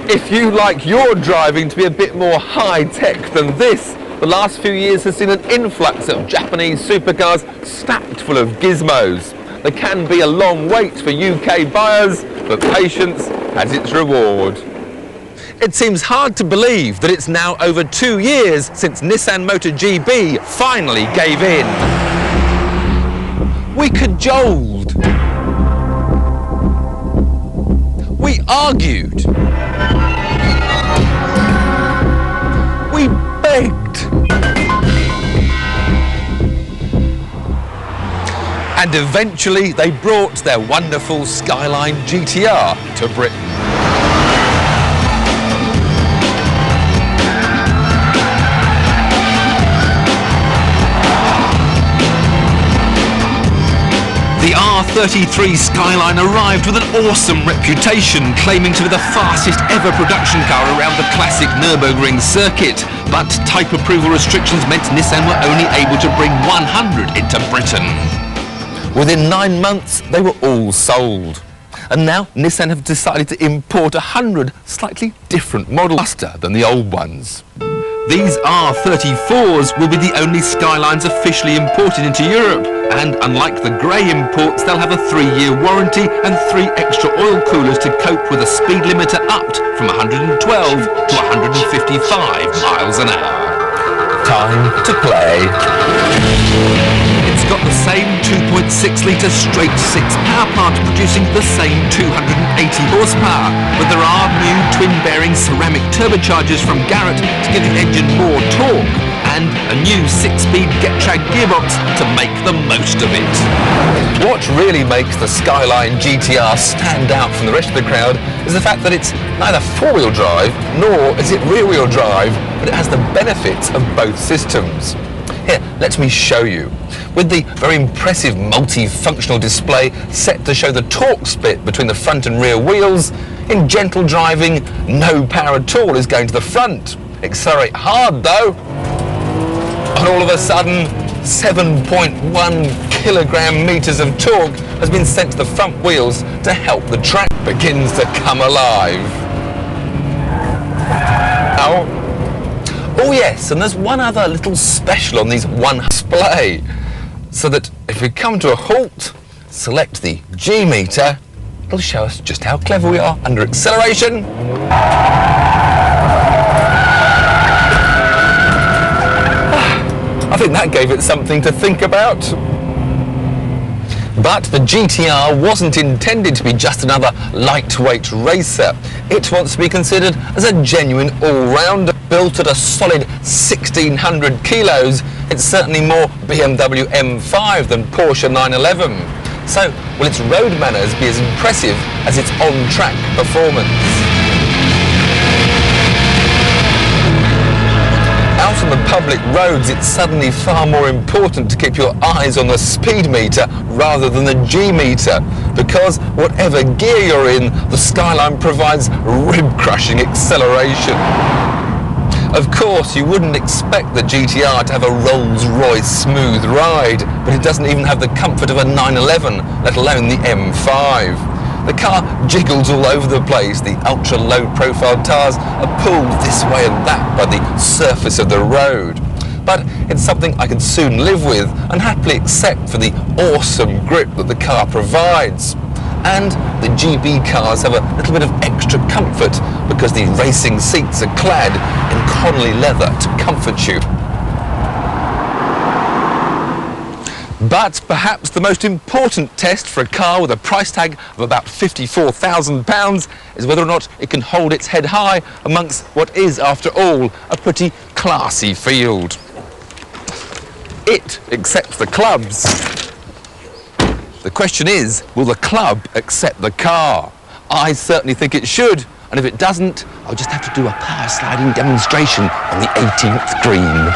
If you like your driving to be a bit more high-tech than this, the last few years has seen an influx of Japanese supercars stacked full of gizmos. There can be a long wait for UK buyers, but patience has its reward. It seems hard to believe that it's now over 2 years since Nissan Motor GB finally gave in. We cajoled. We argued. We begged. And eventually they brought their wonderful Skyline GTR to Britain. The r33 Skyline arrived with an awesome reputation, claiming to be the fastest ever production car around the classic Nürburgring circuit. But type approval restrictions meant Nissan were only able to bring 100 into Britain. Within 9 months, they were all sold. And now Nissan have decided to import 100 slightly different models, faster than the old ones. These R34s will be the only Skylines officially imported into Europe, and unlike the grey imports, they'll have a 3-year warranty and 3 extra oil coolers to cope with a speed limiter upped from 112 to 155 miles an hour. Time to play. It's got the same 2.6-litre straight-six power plant producing the same 280 horsepower, but there are new twin-bearing ceramic turbochargers from Garrett to give the engine more torque, and a new 6-speed GetTrag gearbox to make the most of it. What really makes the Skyline GTR stand out from the rest of the crowd is the fact that it's neither four-wheel drive nor is it rear-wheel drive, but it has the benefits of both systems. Here, let me show you. With the very impressive multi-functional display set to show the torque split between the front and rear wheels, in gentle driving, no power at all is going to the front. Accelerate hard though, and all of a sudden 7.1 kilogram meters of torque has been sent to the front wheels to help the track begins to come alive. Now, oh yes, and there's one other little special on these one display, so that if we come to a halt, select the G meter, it'll show us just how clever we are under acceleration. I think that gave it something to think about. But the GTR wasn't intended to be just another lightweight racer. It wants to be considered as a genuine all-rounder. Built at a solid 1,600 kilos, it's certainly more BMW M5 than Porsche 911. So, will its road manners be as impressive as its on-track performance? Out on the public roads, it's suddenly far more important to keep your eyes on the speed meter rather than the G meter, because whatever gear you're in, the Skyline provides rib-crushing acceleration. Of course, you wouldn't expect the GTR to have a Rolls-Royce smooth ride, but it doesn't even have the comfort of a 911, let alone the M5. The car jiggles all over the place. The ultra-low profile tires are pulled this way and that by the surface of the road. But it's something I can soon live with and happily accept for the awesome grip that the car provides. And the GB cars have a little bit of extra comfort because the racing seats are clad in Connelly leather to comfort you. But perhaps the most important test for a car with a price tag of about £54,000 is whether or not it can hold its head high amongst what is, after all, a pretty classy field. It accepts the clubs. The question is, will the club accept the car? I certainly think it should, and if it doesn't, I'll just have to do a power sliding demonstration on the 18th green.